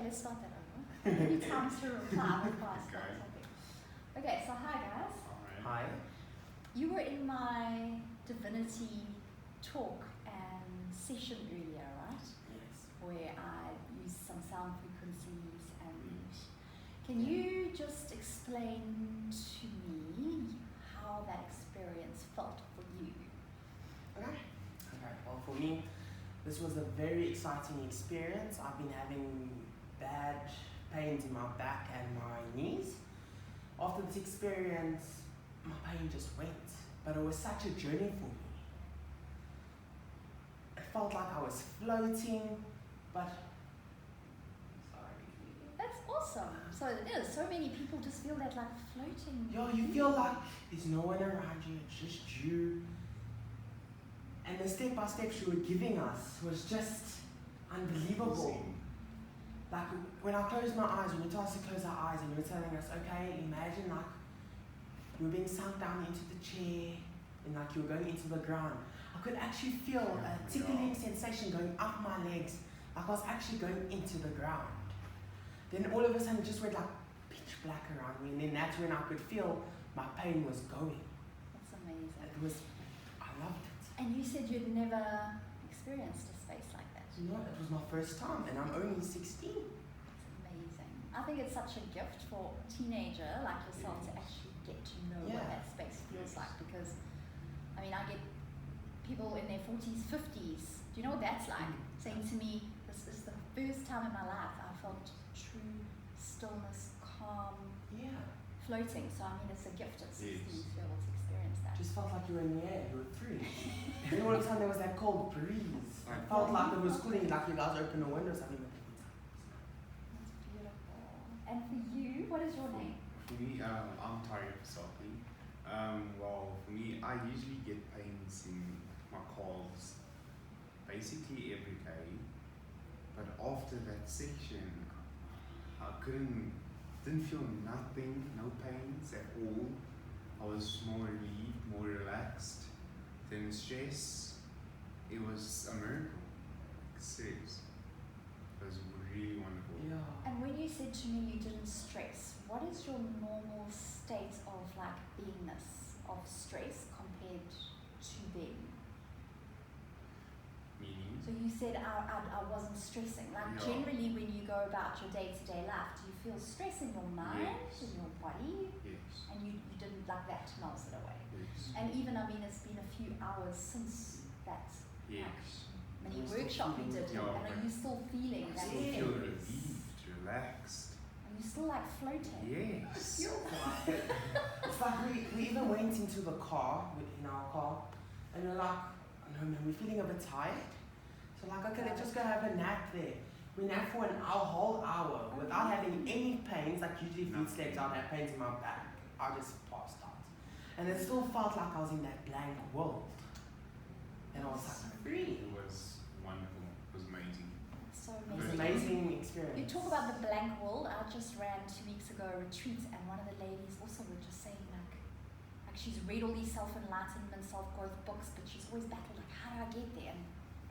let's start that over. Any times to reply before I start something. Okay, so hi guys. Hi. You were in my divinity talk and session earlier, right? Yes. Where I used some sound frequencies and can you just explain to me how that experience felt for you? Okay. Well, for me, this was a very exciting experience. I've been having bad pains in my back and my knees. After this experience, my pain just went. But it was such a journey for me. It felt like I was floating, but That's awesome. So it is. So many people just feel that like floating. yo, you feel like there's no one around you, it's just you. And the step-by-step she were giving us was just unbelievable. Like when I closed my eyes, when you told us to close our eyes and you were telling us, okay, imagine like you were being sunk down into the chair and like you were going into the ground. I could actually feel a tickling sensation going up my legs, like I was actually going into the ground. Then all of a sudden it just went like pitch black around me, and then that's when I could feel my pain was going. That's amazing. I loved it. And you said you'd never experienced a space like that. No, it was my first time, and I'm only 16. It's amazing. I think it's such a gift for a teenager like yourself to actually get to know what that space feels like, because, I mean, I get people in their 40s, 50s, do you know what that's like? Saying to me, this is the first time in my life I felt true stillness, calm, floating. So, I mean, it's a gift at 16 to be able to experience that. Just felt like you were in the air, you were free. Then all of a sudden there was that cold breeze. I felt like it was cooling, like you guys opened the windows. I mean, that's beautiful. And for you, what is your name? For me, I'm Taryn Moorhouse. Well, for me, I usually get pains in my calves basically every day. But after that section, I didn't feel nothing, no pains at all. I was more relieved, more relaxed. Then stress, it was a miracle. Serious. It was really wonderful. yeah. And when you said to me you didn't stress, what is your normal state of like beingness of stress compared to then? Meaning? So you said I wasn't stressing. Like generally when you go about your day-to-day life, do you feel stress in your mind, in your body? Yes. And you didn't like that melts it away. Yes. And even, I mean, it's been a few hours since that Yes. mini workshop we did, and are you still feeling I that? still feel relieved, relaxed. Are you still like floating? Yes. It's like we even went into the car, in our car, and we're like, no man, we're feeling a bit tired. So like, okay, let's just go have a nap there. We napped for a whole hour without having any pains. Like usually if you slept, I'd have pains in my back. I just passed out. And it still felt like I was in that blank world. And I was like, free. It was wonderful. It was amazing. So It was amazing. an amazing experience. You talk about the blank world. I just ran 2 weeks ago a retreat, and one of the ladies also were just saying like she's read all these self-enlightenment, self-growth books, but she's always battled like, how do I get there? And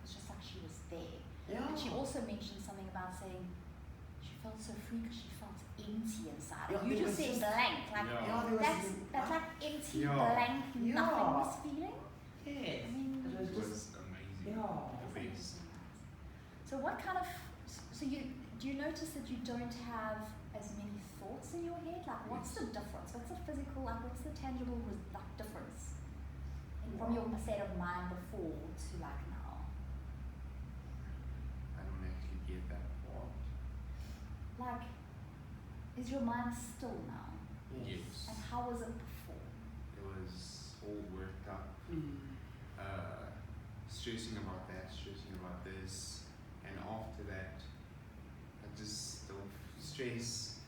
it's just like she was there. Yeah. And she also mentioned something about saying she felt so free because she felt empty inside. Yeah, You there just was said just- blank, like that's like empty, blank, nothingness feeling. Yes. I mean, It was It just, was amazing. yeah. The best. so what kind of, so you, do you notice that you don't have as many thoughts in your head? Like what's the difference? What's the physical, like what's the tangible like difference from your state of mind before to like now? I don't actually get that part. Like, is your mind still now? Yes. And how was it before? It was all worked up. Mm. Stressing about that, stressing about this, and after that, I just don't stress.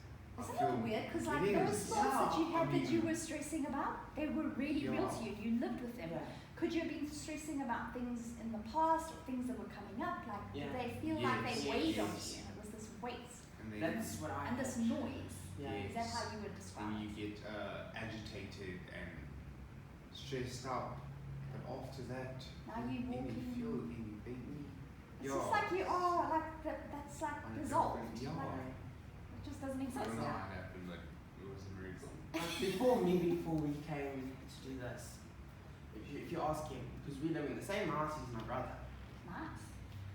Isn't that weird? Because like those thoughts that you had that you were stressing about, they were really real to you. You lived with them. Yeah. Could you have been stressing about things in the past or things that were coming up? Like, did they feel like they weighed on you? And it was this weight And then That's what I and this noise. Yeah. Is that how you would describe when you it? get agitated and stressed out, but after that, Now you you didn't walking. feel anything. It's just like you are, like, that's like dissolved. Yeah. Like, it just doesn't make I sense. don't know how it happened, but it was a miracle. Before we came to do this, if you ask him, because we live in the same house as my brother, Nice.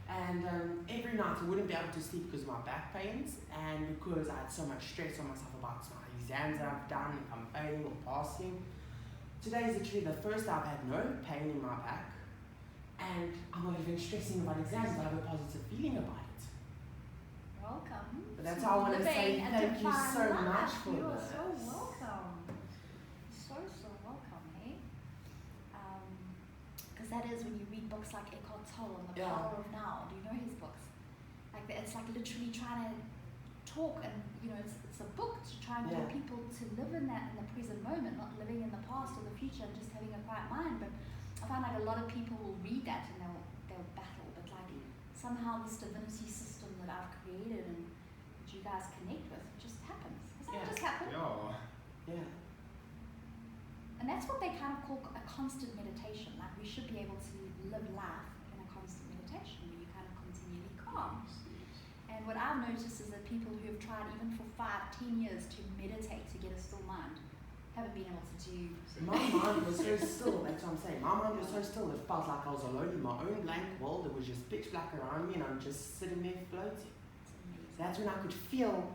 and every night I wouldn't be able to sleep because of my back pains and because I had so much stress on myself about my exams that I've done, if I'm failing or passing. Today is literally the first I've had no pain in my back, and I'm not even stressing about exams, but I have a positive feeling about it. Welcome. But that's how I want to say Living a thank you divine so life. much for You're this. so welcome. So welcome, hey? Because that is when you read books like Eckhart Tolle on the Yeah. power of now. Do you know his books? Like it's like literally trying to talk, and it's a book to try and get people to live in the present moment, not living in the past or the future and just having a quiet mind. But I find like a lot of people will read that and they'll battle, but like somehow this divinity system that I've created and that you guys connect with just happens. Doesn't it just happen? Yeah. And that's what they kind of call a constant meditation. Like we should be able to live life in a constant meditation where you kind of continually calm. And what I've noticed is that people who have tried even for 5-10 years to meditate to get a still mind haven't been able to do. My mind was so still, that's what I'm saying. My mind was so still, it felt like I was alone in my own blank world. It was just pitch black around me and I'm just sitting there floating. That's when I could feel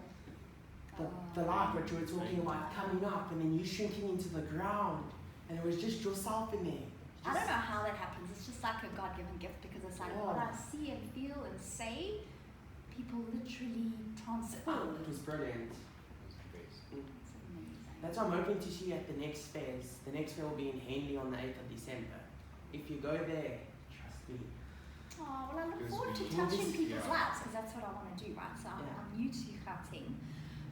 the light, what you were talking about, coming up and then you shrinking into the ground. And it was just yourself in there. I don't know how that happens. It's just like a God-given gift because it's like what I see and feel and say, people literally transform. It was brilliant. It's amazing. That's what I'm hoping to see at the next fairs. The next fair will be in Henley on the 8th of December. If you go there, trust me. Oh, well, I look Because forward to we- touching people's yeah. lives because that's what I want to do, right? So I'm new to Gauteng.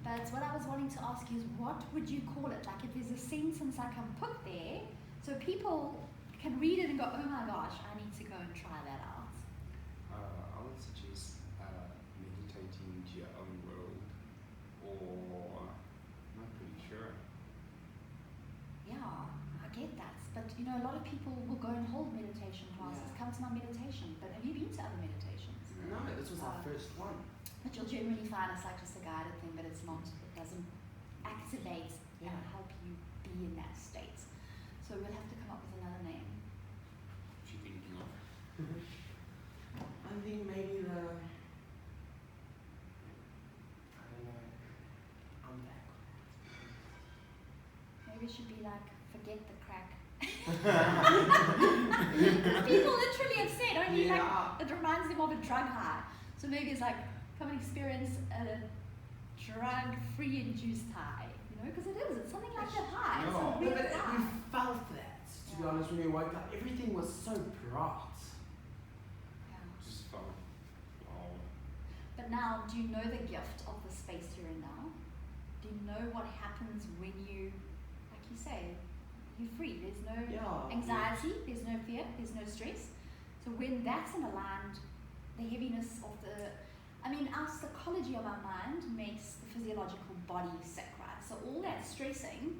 But what I was wanting to ask you is what would you call it? Like if there's a sentence I can put there so people can read it and go, oh my gosh, I need to go and try that out. I would suggest meditating into your own world, or I'm not pretty sure. Yeah, I get that. But a lot of people will go and hold meditation classes, come to my meditation. But have you been to other meditations? No, this was our first one. But you'll generally find it's like just a guided thing, but it's not, it doesn't activate and help you be in that state. So we'll have to come up with another name. What you thinking of? I think maybe I don't know, I'm back. Maybe it should be like, forget the crack. People literally have said, only like, it reminds them of a drug high. So maybe it's like, come and experience a drug-free induced high, because it is. It's something like a high. It's a real high. We felt that, to be honest, when we woke up. Everything was so bright. Just felt, wow. But now, do you know the gift of the space you're in now? Do you know what happens when you, like you say, you're free? There's no anxiety, there's no fear, there's no stress. So when that's in aligned, the heaviness of our psychology of our mind makes the physiological body sick, right? So all that stressing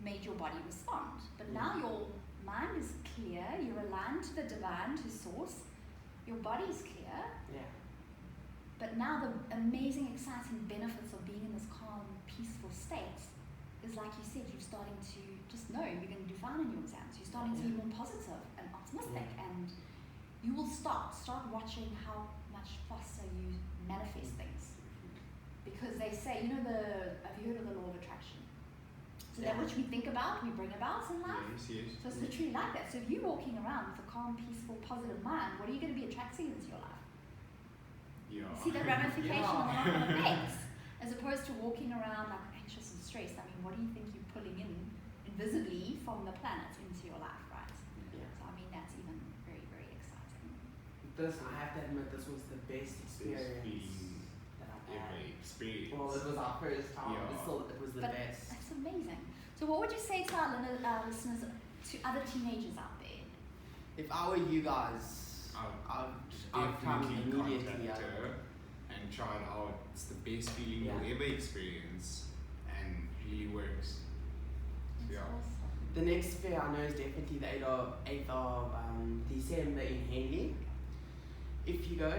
made your body respond. But now your mind is clear, you're aligned to the divine, to source, your body's clear. Yeah. But now the amazing, exciting benefits of being in this calm, peaceful state is like you said, you're starting to just know you're going to do fine in your exams. You're starting to be more positive and optimistic, and you will start watching how much faster you manifest things. Because they say, have you heard of the law of attraction? So that which we think about, we bring about in life. Yes. So it's literally like that. So if you're walking around with a calm, peaceful, positive mind, what are you going to be attracting into your life? Yeah. See the ramification of the knock-on effects, as opposed to walking around like anxious and stressed. I mean, what do you think you're pulling in invisibly from the planet into your life, right? Yeah. So I mean, that's even very, very exciting. I have to admit, this was the best experience that I've ever had. experienced. Well, it was our first time, Yeah. but still, it was the best. That's amazing. So what would you say to our listeners, to other teenagers out there? If I were you guys, I'd come definitely immediately. contact her and try it out. It's the best feeling you'll ever experience, and really works. That's awesome. The next fair I know is definitely the 8th of December in Henley. if you go,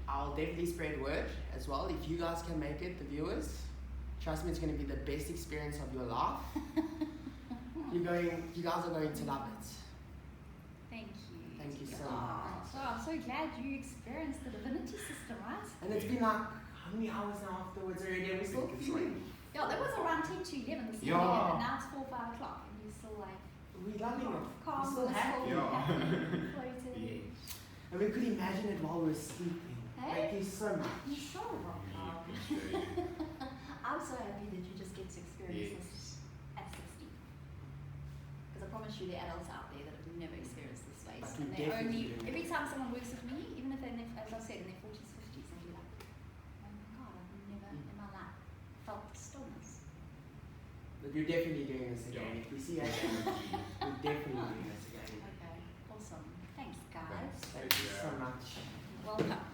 I'll definitely spread word as well. If you guys can make it, the viewers, trust me, it's going to be the best experience of your life. You guys are going to love it. Thank you. Thank you so much. much. So I'm so glad you experienced the divinity system, right? And it's been like, how many hours now afterwards already? And we're still feeling. Yeah, that was around 10 to 11 this Yeah. morning, and now it's 4 or 5 o'clock, and you're still like, We're loving it. calm, We're still happy. Yeah. floated. Yes. And we could imagine it while we were sleeping. Hey? Thank you so much. You're so welcome. I'm so happy that you just get to experience this Yes. at 60. Because I promise you, there are adults out there that have never experienced this space. But And we they definitely only, do. every time someone works with me, even if they're, as I said, in their 40s, 50s, they'll be like, oh my God, I've never in my life felt stillness. But you're definitely doing this again. Yeah. If we see you again, we're definitely doing this again. Okay, awesome. Thanks, guys. Thank you so much. Welcome.